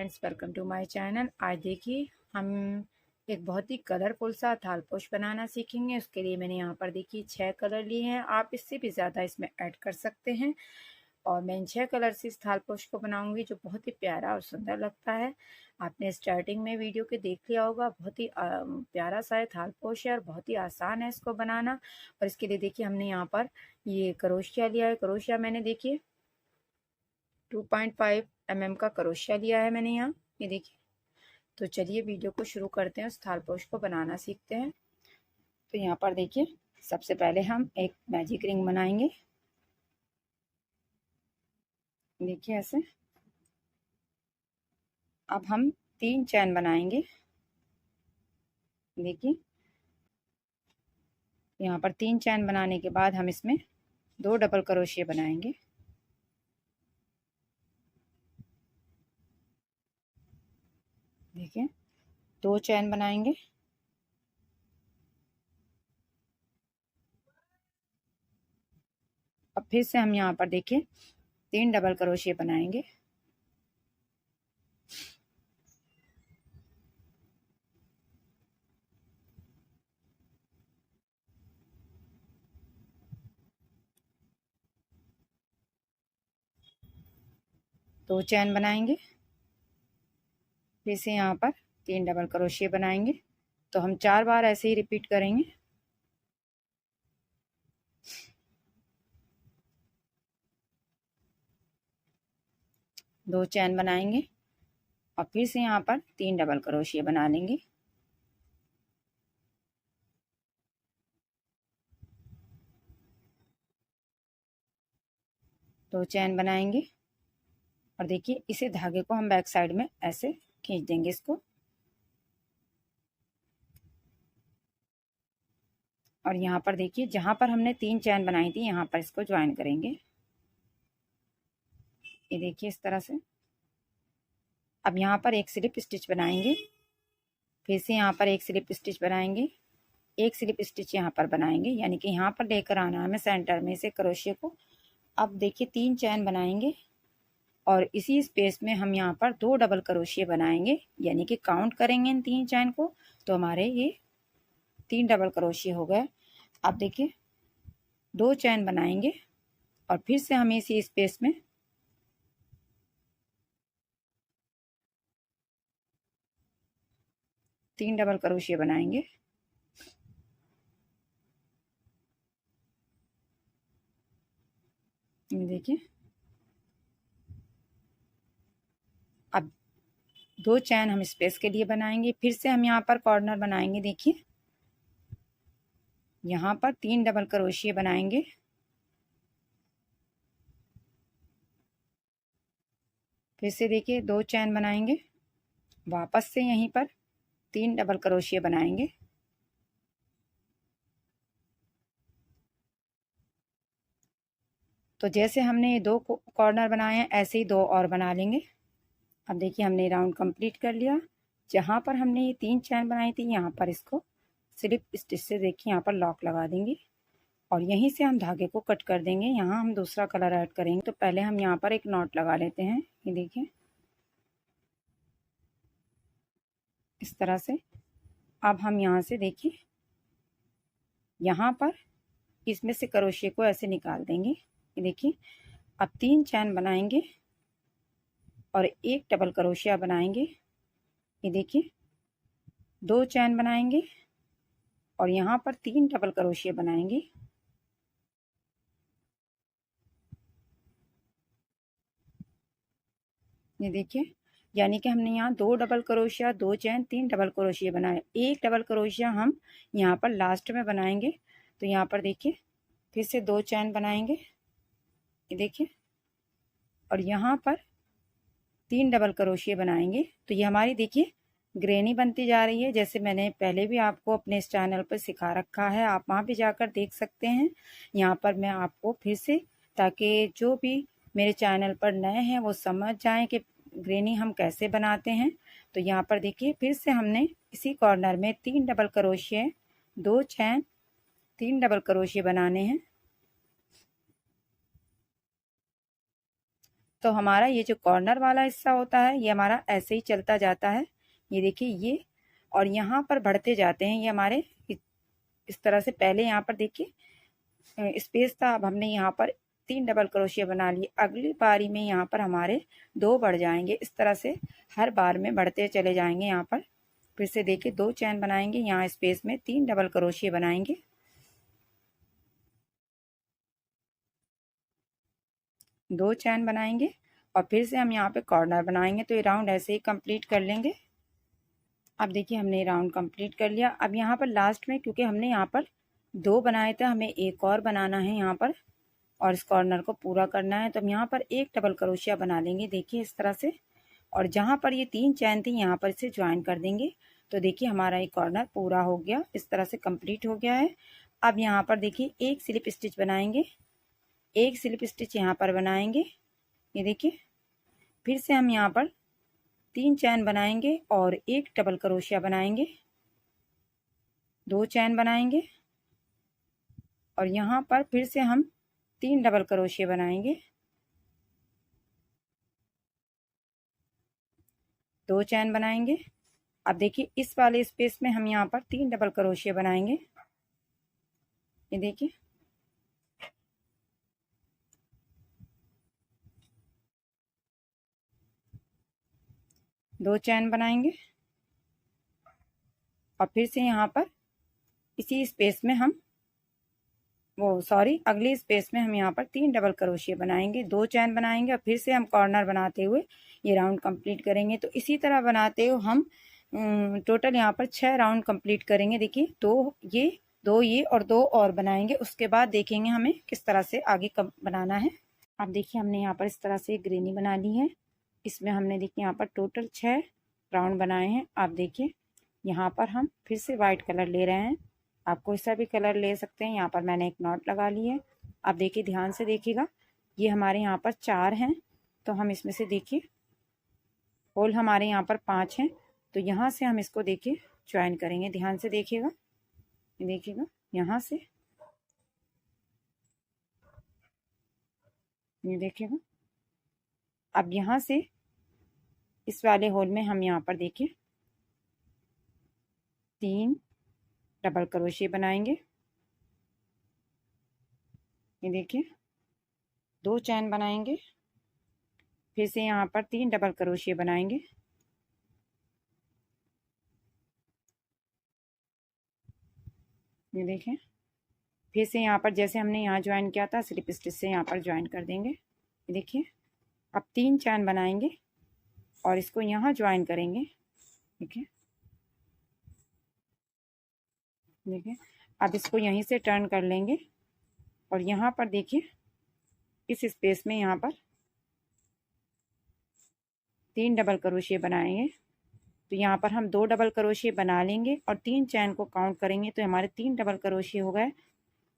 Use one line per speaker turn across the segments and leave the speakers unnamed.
Friends, welcome to my channel. आज देखिए हम एक बहुत ही कलरफुल सा थालपोश बनाना सीखेंगे। उसके लिए मैंने यहाँ पर देखिए 6 कलर लिए हैं। आप इससे भी ज़्यादा इसमें ऐड कर सकते हैं। और मैं इन 6 कलर से इस थालपोश को बनाऊंगी जो बहुत ही प्यारा और सुंदर लगता है। आपने स्टार्टिंग में वीडियो के देख लिया होगा। बहुत ही प्यारा सा है थालपोश है और बहुत ही आसान है इसको बनाना। और इसके लिए देखिए हमने यहाँ पर ये क्रोशिया लिया है। क्रोशिया मैंने देखिए 2.5 mm का क्रोशिया लिया है मैंने यहाँ, ये देखिए। तो चलिए वीडियो को शुरू करते हैं, उस थालपोश को बनाना सीखते हैं। तो यहाँ पर देखिए सबसे पहले हम एक मैजिक रिंग बनाएंगे। देखिए ऐसे। अब हम 3 चैन बनाएंगे। देखिए यहाँ पर 3 चैन बनाने के बाद हम इसमें 2 डबल क्रोशिया बनाएंगे। देखिए 2 चैन बनाएंगे। अब फिर से हम यहाँ पर देखिए 3 डबल क्रोशिया बनाएंगे। दो चैन बनाएंगे। फिर से यहाँ पर 3 डबल क्रोशिया बनाएंगे। तो हम 4 बार ऐसे ही रिपीट करेंगे। दो चैन बनाएंगे और फिर से यहाँ पर 3 डबल क्रोशिया बना लेंगे। दो चैन बनाएंगे और देखिए इसे धागे को हम बैक साइड में ऐसे खींच देंगे इसको। और यहाँ पर देखिए जहां पर हमने 3 चैन बनाई थी यहाँ पर इसको ज्वाइन करेंगे। ये देखिए इस तरह से। अब यहाँ पर एक स्लिप स्टिच बनाएंगे। फिर से यहाँ पर एक स्लिप स्टिच बनाएंगे। एक स्लिप स्टिच यहाँ पर बनाएंगे, यानी कि यहाँ पर लेकर आना हमें सेंटर में से क्रोशिया को। अब देखिए 3 चैन बनाएंगे और इसी स्पेस में हम यहाँ पर 2 डबल क्रोशिया बनाएंगे, यानी कि काउंट करेंगे इन 3 चैन को तो हमारे ये 3 डबल क्रोशिया हो गए। अब देखिए 2 चैन बनाएंगे और फिर से हम इसी स्पेस में 3 डबल क्रोशिया बनाएंगे। ये देखिए अब 2 चैन हम स्पेस के लिए बनाएंगे। फिर से हम यहाँ पर कॉर्नर बनाएंगे। देखिए यहाँ पर 3 डबल क्रोशिया बनाएंगे। फिर से देखिए 2 चैन बनाएंगे। वापस से यहीं पर 3 डबल क्रोशिया बनाएंगे। तो जैसे हमने ये 2 कॉर्नर बनाए हैं ऐसे ही 2 और बना लेंगे। अब देखिए हमने राउंड कंप्लीट कर लिया। जहाँ पर हमने ये 3 चैन बनाई थी यहाँ पर इसको स्लिप स्टिच से देखिए यहाँ पर लॉक लगा देंगे और यहीं से हम धागे को कट कर देंगे। यहाँ हम दूसरा कलर ऐड करेंगे। तो पहले हम यहाँ पर एक नॉट लगा लेते हैं। ये देखिए इस तरह से। अब हम यहाँ से देखिए यहाँ पर इसमें से क्रोशिया को ऐसे निकाल देंगे। ये देखिए अब 3 चैन बनाएंगे और एक डबल क्रोशिया बनाएंगे। ये देखिए 2 चैन बनाएंगे और यहाँ पर 3 डबल क्रोशिया बनाएंगे। ये देखिए यानी कि हमने यहाँ 2 डबल क्रोशिया, 2 चैन, 3 डबल क्रोशिया बनाए। एक डबल क्रोशिया हम यहाँ पर लास्ट में बनाएंगे। तो यहाँ पर देखिए फिर से 2 चैन बनाएंगे। ये देखिए और यहाँ पर 3 डबल क्रोशिया बनाएंगे। तो ये हमारी देखिए ग्रेनी बनती जा रही है, जैसे मैंने पहले भी आपको अपने इस चैनल पर सिखा रखा है। आप वहाँ भी जाकर देख सकते हैं। यहाँ पर मैं आपको फिर से, ताकि जो भी मेरे चैनल पर नए हैं वो समझ जाएं कि ग्रेनी हम कैसे बनाते हैं। तो यहाँ पर देखिए फिर से हमने इसी कॉर्नर में 3 डबल क्रोशिया, 2 चैन, 3 डबल क्रोशिया बनाने हैं। तो हमारा ये जो कॉर्नर वाला हिस्सा होता है ये हमारा ऐसे ही चलता जाता है, ये देखिए ये, और यहाँ पर बढ़ते जाते हैं ये हमारे इस तरह से। पहले यहाँ पर देखिए स्पेस था, अब हमने यहाँ पर 3 डबल क्रोशिया बना लिए। अगली बारी में यहाँ पर हमारे 2 बढ़ जाएंगे, इस तरह से हर बार में बढ़ते चले जाएंगे। यहाँ पर फिर से देखिए 2 चैन बनाएंगे, यहाँ स्पेस में 3 डबल क्रोशिया बनाएंगे, 2 चैन बनाएंगे और फिर से हम यहाँ पे कॉर्नर बनाएंगे। तो ये राउंड ऐसे ही कंप्लीट कर लेंगे। अब देखिए हमने राउंड कंप्लीट कर लिया। अब यहाँ पर लास्ट में, क्योंकि हमने यहाँ पर 2 बनाए थे, हमें एक और बनाना है यहाँ पर और इस कॉर्नर को पूरा करना है। तो हम यहाँ पर एक डबल क्रोशिया बना लेंगे, देखिए इस तरह से, और जहाँ पर ये 3 चैन थी यहाँ पर इसे ज्वाइन कर देंगे। तो देखिए हमारा ये कॉर्नर पूरा हो गया, इस तरह से कंप्लीट हो गया है। अब यहाँ पर देखिए एक स्लिप स्टिच बनाएंगे, एक स्लिप स्टिच यहाँ पर बनाएंगे, ये देखिए। फिर से हम यहाँ पर 3 चैन बनाएंगे और एक डबल क्रोशिया बनाएंगे, 2 चैन बनाएंगे और यहाँ पर फिर से हम 3 डबल क्रोशिया बनाएंगे, 2 चैन बनाएंगे। अब देखिए इस वाले स्पेस में हम यहाँ पर 3 डबल क्रोशिया बनाएंगे, ये देखिए। दो चैन बनाएंगे और फिर से यहाँ पर इसी स्पेस में हम अगली स्पेस में हम यहाँ पर 3 डबल क्रोशिया बनाएंगे, 2 चैन बनाएंगे और फिर से हम कॉर्नर बनाते हुए ये राउंड कंप्लीट करेंगे। तो इसी तरह बनाते हुए हम टोटल यहाँ पर 6 राउंड कंप्लीट करेंगे। देखिए 2 ये और 2 और बनाएंगे, उसके बाद देखेंगे हमें किस तरह से आगे बनाना है। अब देखिए हमने यहाँ पर इस तरह से ग्रेनी बना ली है, इसमें हमने देखिए यहाँ पर टोटल 6 राउंड बनाए हैं। आप देखिए यहाँ पर हम फिर से वाइट कलर ले रहे हैं, आप कोई सा भी कलर ले सकते हैं। यहाँ पर मैंने एक नॉट लगा ली है। आप देखिए ध्यान से देखिएगा, ये हमारे यहाँ पर 4 हैं, तो हम इसमें से देखिए होल हमारे यहाँ पर 5 हैं, तो यहाँ से हम इसको देखिए ज्वाइन करेंगे। ध्यान से देखिएगा, देखिएगा यहाँ से, ये देखिएगा। अब यहाँ से इस वाले होल में हम यहाँ पर देखिए 3 डबल क्रोशिया बनाएंगे, ये देखिए 2 चैन बनाएंगे, फिर से यहाँ पर 3 डबल क्रोशिया बनाएंगे, ये देखें। फिर से यहाँ पर जैसे हमने यहाँ ज्वाइन किया था स्लिप स्टिच से यहाँ पर ज्वाइन कर देंगे, ये देखिए। अब 3 चैन बनाएंगे और इसको यहाँ ज्वाइन करेंगे, देखिए देखिए। अब इसको यहीं से टर्न कर लेंगे और यहाँ पर देखिए इस स्पेस में यहाँ पर 3 डबल क्रोशिया बनाएंगे। तो यहाँ पर हम 2 डबल क्रोशिया बना लेंगे और 3 चैन को काउंट करेंगे, तो हमारे 3 डबल क्रोशिया हो गए।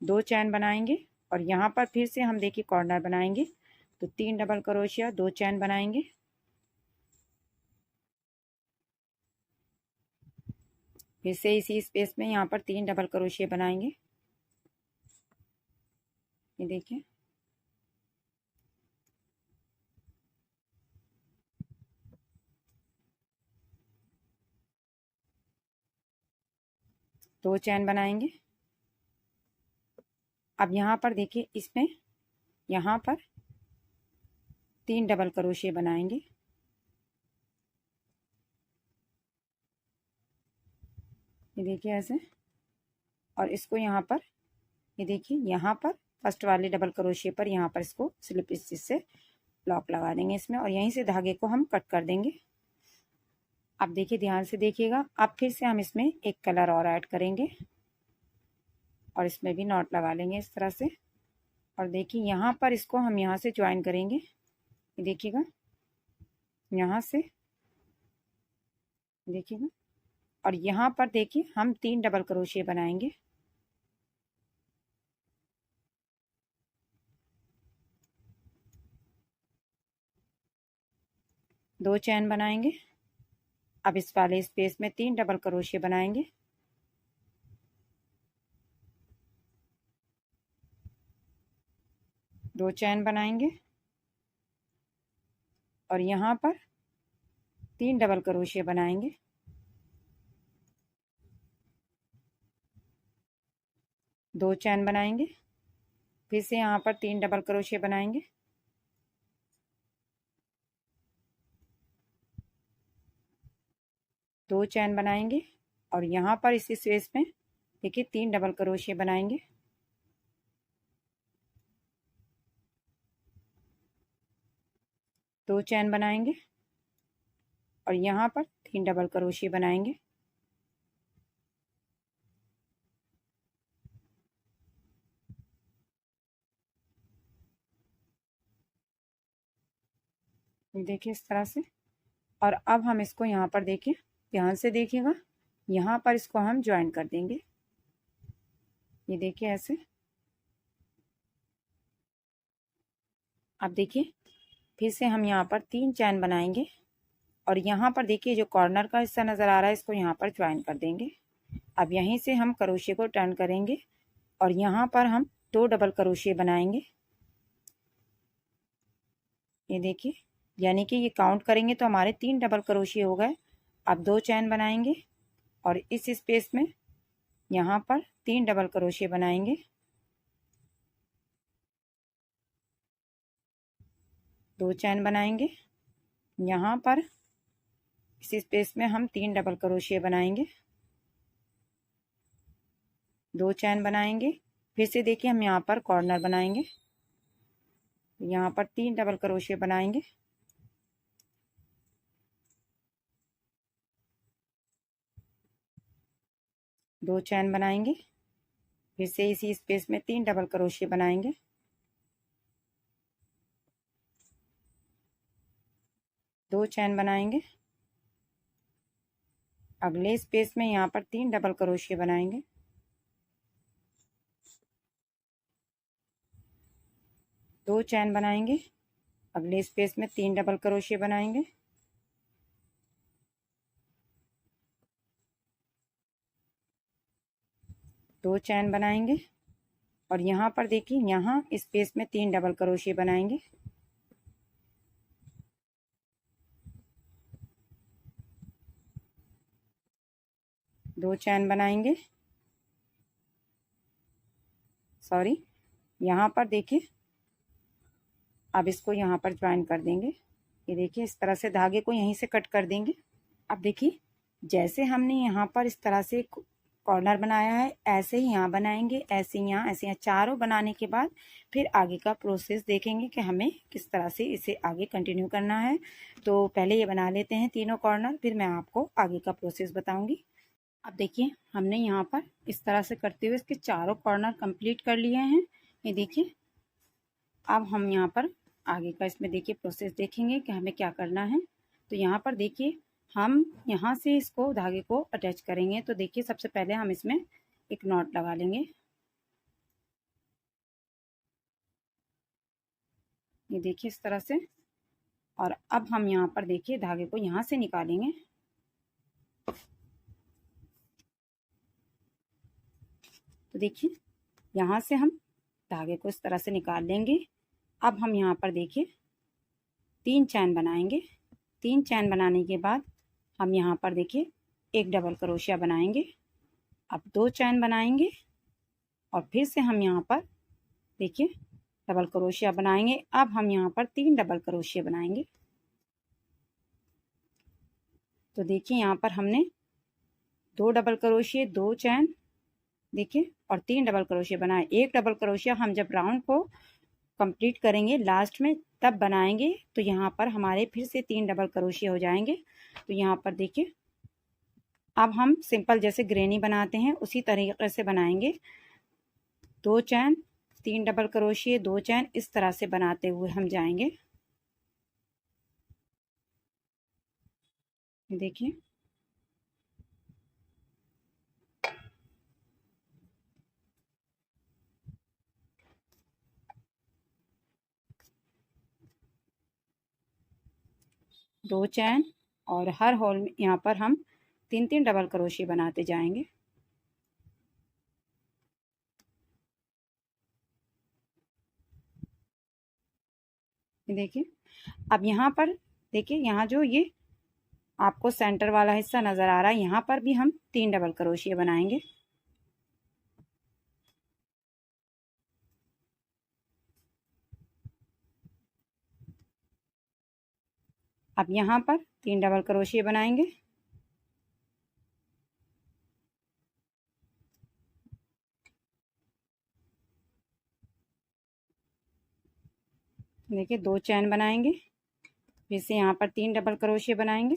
2 चैन बनाएंगे और यहाँ पर फिर से हम देखिए कॉर्नर बनाएंगे, तो 3 डबल क्रोशिया 2 चैन बनाएंगे, फिर से इसी स्पेस में यहाँ पर 3 डबल क्रोशिया बनाएंगे, ये देखिए। दो चैन बनाएंगे। अब यहाँ पर देखिए इसमें यहाँ पर 3 डबल क्रोशिया बनाएंगे, ये देखिए ऐसे। और इसको यहाँ पर ये देखिए यहाँ पर फर्स्ट वाले डबल क्रोशिया पर यहाँ पर इसको स्लिप स्टिच से लॉक लगा देंगे इसमें और यहीं से धागे को हम कट कर देंगे। अब देखिए ध्यान से देखिएगा, अब फिर से हम इसमें एक कलर और ऐड करेंगे और इसमें भी नॉट लगा लेंगे इस तरह से। और देखिए यहाँ पर इसको हम यहाँ से ज्वाइन करेंगे, देखिएगा यहाँ से, देखिएगा। और यहाँ पर देखिए हम 3 डबल क्रोशिया बनाएंगे, दो चैन बनाएंगे। अब इस वाले स्पेस में 3 डबल क्रोशिया बनाएंगे, दो चैन बनाएंगे और यहाँ पर 3 डबल क्रोशिया बनाएंगे। दो चैन बनाएंगे, फिर से यहाँ पर 3 डबल क्रोशिया बनाएंगे। दो चैन बनाएंगे और यहाँ पर इस स्पेस में देखिए 3 डबल क्रोशिया बनाएंगे। दो चैन बनाएंगे और यहाँ पर 3 डबल क्रोशिया बनाएंगे। देखिए इस तरह से। और अब हम इसको यहाँ पर देखिए, ध्यान से देखिएगा, यहाँ पर इसको हम ज्वाइन कर देंगे। ये देखिए ऐसे। अब देखिए फिर से हम यहाँ पर 3 चैन बनाएंगे और यहाँ पर देखिए जो कॉर्नर का हिस्सा नज़र आ रहा है इसको यहाँ पर ज्वाइन कर देंगे। अब यहीं से हम क्रोशिया को टर्न करेंगे और यहाँ पर हम 2 डबल क्रोशिया बनाएंगे। ये देखिए, यानी कि ये काउंट करेंगे तो हमारे 3 डबल क्रोशिया हो गए। अब 2 चैन बनाएंगे और इस स्पेस में यहाँ पर 3 डबल क्रोशिया बनाएंगे। दो चैन बनाएंगे, यहाँ पर इस स्पेस में हम 3 डबल क्रोशिया बनाएंगे। दो चैन बनाएंगे, फिर से देखिए हम यहाँ पर कॉर्नर बनाएंगे, यहाँ पर 3 डबल क्रोशिया बनाएंगे। दो चैन बनाएंगे, फिर से इसी स्पेस में 3 डबल क्रोशिया बनाएंगे। दो चैन बनाएंगे, अगले स्पेस में यहाँ पर 3 डबल क्रोशिया बनाएंगे। दो चैन बनाएंगे, अगले स्पेस में 3 डबल क्रोशिया बनाएंगे। दो चैन बनाएंगे और यहाँ पर देखिए यहाँ स्पेस में 3 डबल क्रोशिया बनाएंगे। दो चैन बनाएंगे, सॉरी, यहाँ पर देखिए अब इसको यहाँ पर ज्वाइन कर देंगे। ये देखिए इस तरह से धागे को यहीं से कट कर देंगे। अब देखिए जैसे हमने यहाँ पर इस तरह से कॉर्नर बनाया है ऐसे ही यहाँ बनाएंगे, ऐसे यहाँ चारों बनाने के बाद फिर आगे का प्रोसेस देखेंगे कि हमें किस तरह से इसे आगे कंटिन्यू करना है। तो पहले ये बना लेते हैं तीनों कॉर्नर, फिर मैं आपको आगे का प्रोसेस बताऊंगी। अब देखिए हमने यहाँ पर इस तरह से करते हुए इसके चारों कॉर्नर कंप्लीट कर लिए हैं। ये देखिए अब हम यहाँ पर आगे का इसमें देखिए प्रोसेस देखेंगे कि हमें क्या करना है। तो यहाँ पर देखिए हम यहाँ से इसको धागे को अटैच करेंगे। तो देखिए सबसे पहले हम इसमें एक नॉट लगा लेंगे। ये देखिए इस तरह से। और अब हम यहाँ पर देखिए धागे को यहाँ से निकालेंगे। तो देखिए यहाँ से हम धागे को इस तरह से निकाल लेंगे। अब हम यहाँ पर देखिए 3 चैन बनाएंगे। 3 चैन बनाने के बाद हम यहाँ पर देखिए एक डबल क्रोशिया बनाएंगे। अब 2 चैन बनाएंगे और फिर से हम यहाँ पर देखिए डबल क्रोशिया बनाएंगे। अब हम यहाँ पर 3 डबल क्रोशिया बनाएंगे। तो देखिए यहाँ पर हमने 2 डबल क्रोशिया, 2 चैन देखिए और 3 डबल क्रोशिया बनाए। एक डबल क्रोशिया हम जब राउंड को कंप्लीट करेंगे लास्ट में तब बनाएंगे। तो यहाँ पर हमारे फिर से 3 डबल क्रोशिया हो जाएंगे। तो यहाँ पर देखिए अब हम सिंपल जैसे ग्रेनी बनाते हैं उसी तरीके से बनाएंगे। 2 चैन, 3 डबल क्रोशिया, 2 चैन, इस तरह से बनाते हुए हम जाएंगे। देखिए दो चैन और हर होल में यहाँ पर हम 3-3 डबल क्रोशिया बनाते जाएंगे। देखिए अब यहाँ पर देखिए यहाँ जो ये आपको सेंटर वाला हिस्सा नज़र आ रहा है, यहाँ पर भी हम 3 डबल क्रोशिया बनाएंगे। अब यहाँ पर 3 डबल क्रोशिया बनाएंगे। देखिए 2 चैन बनाएंगे, फिर से यहाँ पर 3 डबल क्रोशिया बनाएंगे।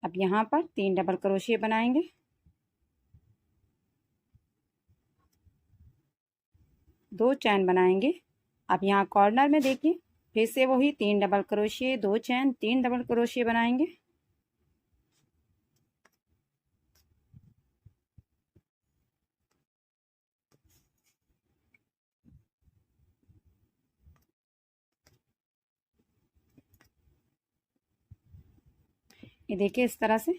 अब यहाँ पर 3 डबल क्रोशिया बनाएंगे। 2 चैन बनाएंगे। अब यहाँ कॉर्नर में देखिए फिर से वही 3 डबल क्रोशिया, 2 चैन, 3 डबल क्रोशिया बनाएंगे। ये देखिए इस तरह से।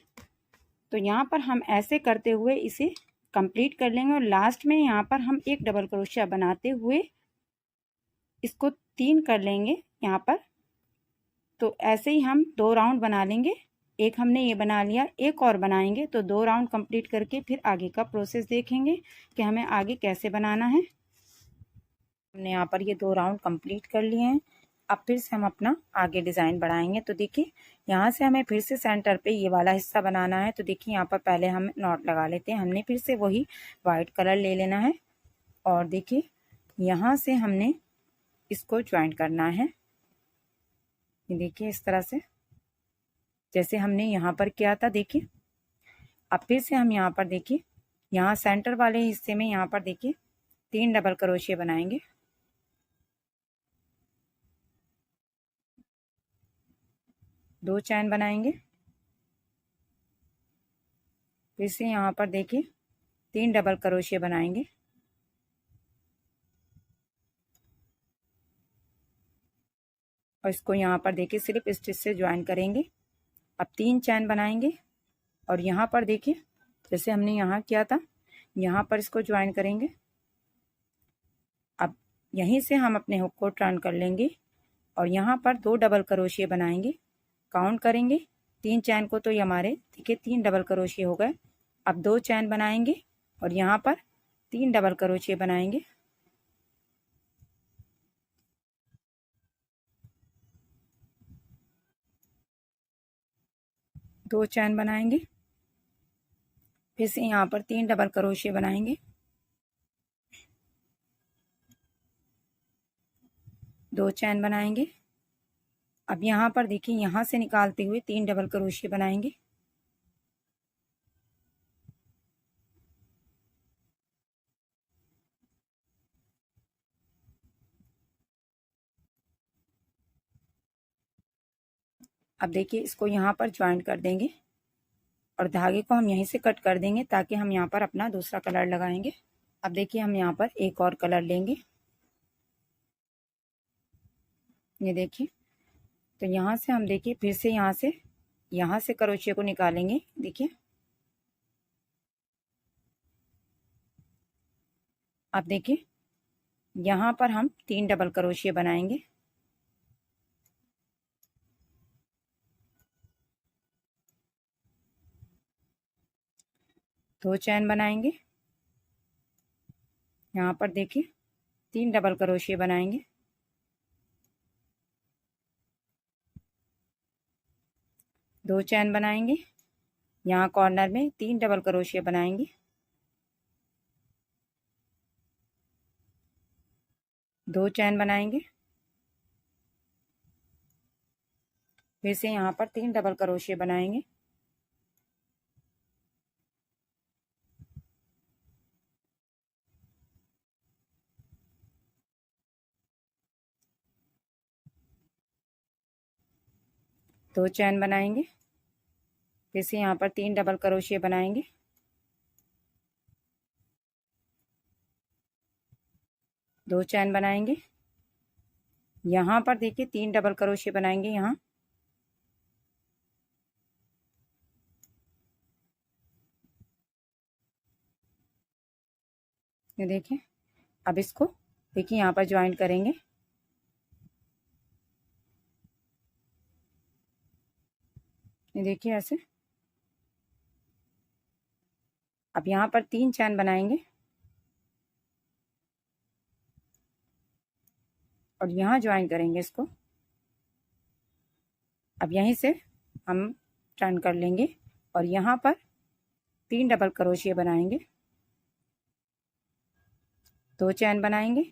तो यहाँ पर हम ऐसे करते हुए इसे कंप्लीट कर लेंगे और लास्ट में यहाँ पर हम एक डबल क्रोशिया बनाते हुए इसको 3 कर लेंगे यहाँ पर। तो ऐसे ही हम 2 राउंड बना लेंगे। एक हमने ये बना लिया, एक और बनाएंगे तो 2 राउंड कंप्लीट करके फिर आगे का प्रोसेस देखेंगे कि हमें आगे कैसे बनाना है। हमने यहाँ पर ये 2 राउंड कंप्लीट कर लिए हैं। अब फिर से हम अपना आगे डिज़ाइन बढ़ाएंगे। तो देखिए यहाँ से हमें फिर से सेंटर पे ये वाला हिस्सा बनाना है। तो देखिए यहाँ पर पहले हम नॉट लगा लेते हैं। हमने फिर से वही वाइट कलर ले लेना है और देखिए यहाँ से हमने इसको ज्वाइंट करना है। ये देखिए इस तरह से जैसे हमने यहाँ पर किया था। देखिए अब फिर से हम यहाँ पर देखिए यहाँ सेंटर वाले हिस्से में यहाँ पर देखिए 3 डबल क्रोशिया बनाएंगे। दो चैन बनाएंगे। फिर से यहाँ पर देखिए 3 डबल क्रोशिया बनाएंगे। और इसको यहाँ पर देखिए स्लिप स्टिच से ज्वाइन करेंगे। अब 3 चैन बनाएंगे और यहाँ पर देखिए जैसे हमने यहाँ किया था यहाँ पर इसको ज्वाइन करेंगे। अब यहीं से हम अपने हुक को टर्न कर लेंगे और यहाँ पर 2 डबल क्रोशिया बनाएंगे। काउंट करेंगे 3 चैन को, तो ये हमारे देखिए 3 डबल क्रोशिया हो गए। अब 2 चैन बनाएंगे और यहाँ पर 3 डबल क्रोशिया बनाएंगे। दो चैन बनाएंगे। फिर से यहाँ पर 3 डबल क्रोशिया बनाएंगे। 2 चैन बनाएंगे। अब यहाँ पर देखिए यहाँ से निकालते हुए 3 डबल क्रोशिया बनाएंगे। अब देखिए इसको यहाँ पर ज्वाइन कर देंगे और धागे को हम यहीं से कट कर देंगे ताकि हम यहाँ पर अपना दूसरा कलर लगाएंगे। अब देखिए हम यहाँ पर एक और कलर लेंगे। ये देखिए तो यहाँ से हम देखिए फिर से यहाँ से क्रोशिया को निकालेंगे। देखिए अब देखिए यहाँ पर हम 3 डबल क्रोशिया बनाएंगे। दो चैन बनाएंगे। यहाँ पर देखिए 3 डबल क्रोशिया बनाएंगे। दो चैन बनाएंगे। यहाँ कॉर्नर में 3 डबल क्रोशिया बनाएंगे। दो चैन बनाएंगे। फिर से यहाँ पर 3 डबल क्रोशिया बनाएंगे। दो चैन बनाएंगे। फिर से यहाँ पर 3 डबल क्रोशिया बनाएंगे। दो चैन बनाएंगे। यहाँ पर देखिए 3 डबल क्रोशिया बनाएंगे। यहाँ ये देखिए, अब इसको देखिए यहाँ पर ज्वाइन करेंगे। ये देखिए ऐसे। अब यहाँ पर 3 चैन बनाएंगे और यहाँ ज्वाइन करेंगे इसको। अब यहीं से हम टर्न कर लेंगे और यहाँ पर 3 डबल क्रोशिया बनाएंगे, 2 चैन बनाएंगे।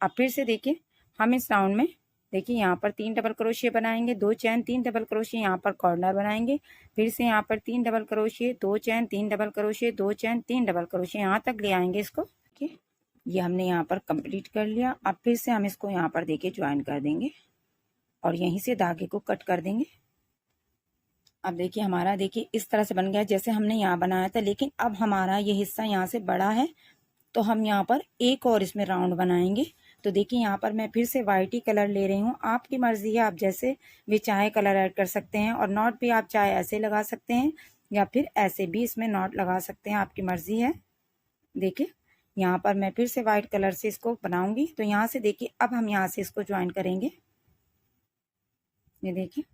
अब फिर से देखिए हम इस राउंड में देखिए यहाँ पर 3 डबल क्रोशिया बनाएंगे, 2 चैन, 3 डबल क्रोशिया, यहाँ पर कॉर्नर बनाएंगे, फिर से यहाँ पर 3 डबल क्रोशिया, 2 चैन, 3 डबल क्रोशिया, 2 चैन, 3 डबल क्रोशिया, यहाँ तक ले आएंगे इसको। ठीक, ये हमने यहाँ पर कंप्लीट कर लिया। अब फिर से हम इसको यहाँ पर देखिए ज्वाइन कर देंगे और यहीं से धागे को कट कर देंगे। अब देखिए हमारा देखिए इस तरह से बन गया जैसे हमने यहाँ बनाया था, लेकिन अब हमारा ये हिस्सा यहाँ से बड़ा है तो हम यहाँ पर एक और इसमें राउंड बनाएंगे। तो देखिए यहाँ पर मैं फिर से वाइट ही कलर ले रही हूँ, आपकी मर्जी है, आप जैसे भी चाहे कलर ऐड कर सकते हैं। और नॉट भी आप चाहे ऐसे लगा सकते हैं या फिर ऐसे भी इसमें नॉट लगा सकते हैं, आपकी मर्जी है। देखिए यहाँ पर मैं फिर से वाइट कलर से इसको बनाऊंगी। तो यहाँ से देखिए अब हम यहाँ से इसको ज्वाइन करेंगे। ये देखिए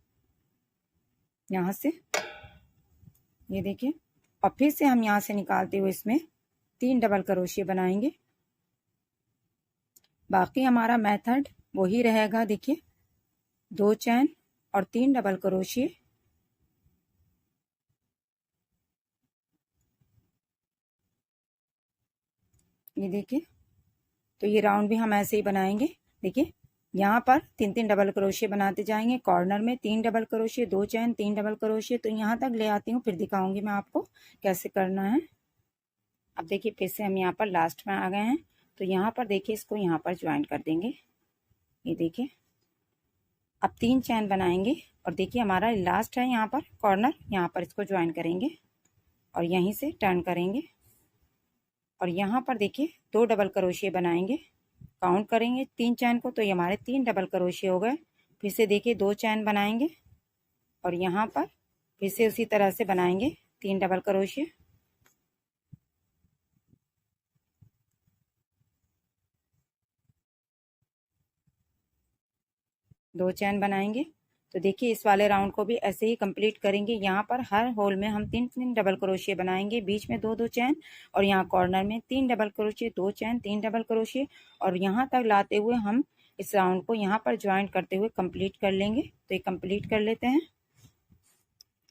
यहाँ से, ये देखिए, और फिर से हम यहाँ से निकालते हुए इसमें 3 डबल क्रोशिया बनाएंगे। बाकी हमारा मेथड वही रहेगा। देखिए 2 चैन और 3 डबल क्रोशिया। ये देखिए, तो ये राउंड भी हम ऐसे ही बनाएंगे। देखिए यहाँ पर 3-3 डबल क्रोशिया बनाते जाएंगे, कॉर्नर में 3 डबल क्रोशिया, 2 चैन, 3 डबल क्रोशिया। तो यहाँ तक ले आती हूँ, फिर दिखाऊंगी मैं आपको कैसे करना है। अब देखिए फिर से हम यहाँ पर लास्ट में आ गए हैं, तो यहाँ पर देखिए इसको यहाँ पर ज्वाइन कर देंगे। ये देखिए अब 3 चैन बनाएंगे और देखिए हमारा लास्ट है यहाँ पर कॉर्नर, यहाँ पर इसको ज्वाइन करेंगे और यहीं से टर्न करेंगे और यहाँ पर देखिए 2 डबल क्रोशिया बनाएंगे, काउंट करेंगे 3 चैन को, तो ये हमारे 3 डबल क्रोशिया हो गए। फिर से देखिए 2 चैन बनाएंगे और यहाँ पर फिर से उसी तरह से बनाएंगे 3 डबल क्रोशिया। दो चैन बनाएंगे। तो देखिए इस वाले राउंड को भी ऐसे ही कंप्लीट करेंगे। यहाँ पर हर होल में हम 3-3 डबल क्रोशिया बनाएंगे, बीच में 2-2 चैन और यहाँ कॉर्नर में 3 डबल क्रोशिया, 2 चैन, 3 डबल क्रोशिया और यहाँ तक लाते हुए हम इस राउंड को यहाँ पर ज्वाइन करते हुए कंप्लीट कर लेंगे। तो ये कंप्लीट कर लेते हैं।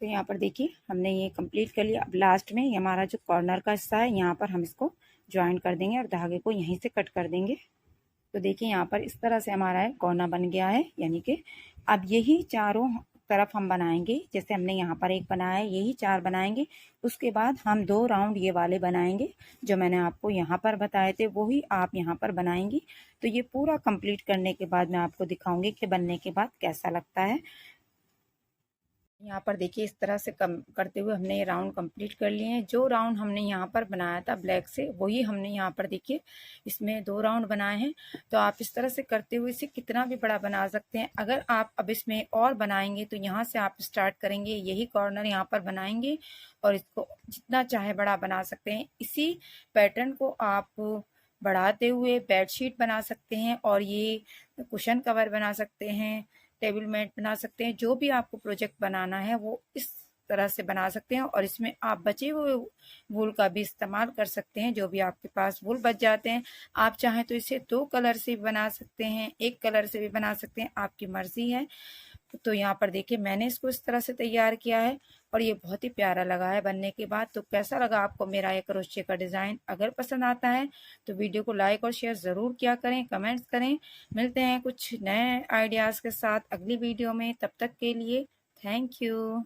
तो यहाँ पर देखिए हमने ये कंप्लीट कर लिया। अब लास्ट में ये हमारा जो कॉर्नर का हिस्सा है, यहाँ पर हम इसको ज्वाइन कर देंगे और धागे को यहीं से कट कर देंगे। तो देखिए यहाँ पर इस तरह से हमारा कोना बन गया है। यानी कि अब यही चारों तरफ हम बनाएंगे, जैसे हमने यहाँ पर एक बनाया है, यही 4 बनाएंगे। उसके बाद हम 2 राउंड ये वाले बनाएंगे जो मैंने आपको यहाँ पर बताए थे, वही आप यहाँ पर बनाएंगी। तो ये पूरा कंप्लीट करने के बाद मैं आपको दिखाऊंगी कि बनने के बाद कैसा लगता है। यहाँ पर देखिए इस तरह से करते हुए हमने ये राउंड कंप्लीट कर लिए हैं। जो राउंड हमने यहाँ पर बनाया था ब्लैक से, वही हमने यहाँ पर देखिए इसमें 2 राउंड बनाए हैं। तो आप इस तरह से करते हुए इसे कितना भी बड़ा बना सकते हैं। अगर आप अब इसमें और बनाएंगे तो यहाँ से आप स्टार्ट करेंगे, यही कॉर्नर यहाँ पर बनाएंगे और इसको जितना चाहे बड़ा बना सकते हैं। इसी पैटर्न को आप बढ़ाते हुए बेडशीट बना सकते हैं और ये कुशन कवर बना सकते हैं, टेबल मैट बना सकते हैं। जो भी आपको प्रोजेक्ट बनाना है वो इस तरह से बना सकते हैं और इसमें आप बचे हुए वूल का भी इस्तेमाल कर सकते हैं। जो भी आपके पास वूल बच जाते हैं, आप चाहें तो इसे 2 कलर से भी बना सकते हैं, 1 कलर से भी बना सकते हैं, आपकी मर्जी है। तो यहाँ पर देखिए मैंने इसको इस तरह से तैयार किया है और ये बहुत ही प्यारा लगा है बनने के बाद। तो कैसा लगा आपको मेरा ये क्रोशे का डिज़ाइन? अगर पसंद आता है तो वीडियो को लाइक और शेयर ज़रूर किया करें, कमेंट्स करें। मिलते हैं कुछ नए आइडियाज़ के साथ अगली वीडियो में, तब तक के लिए थैंक यू।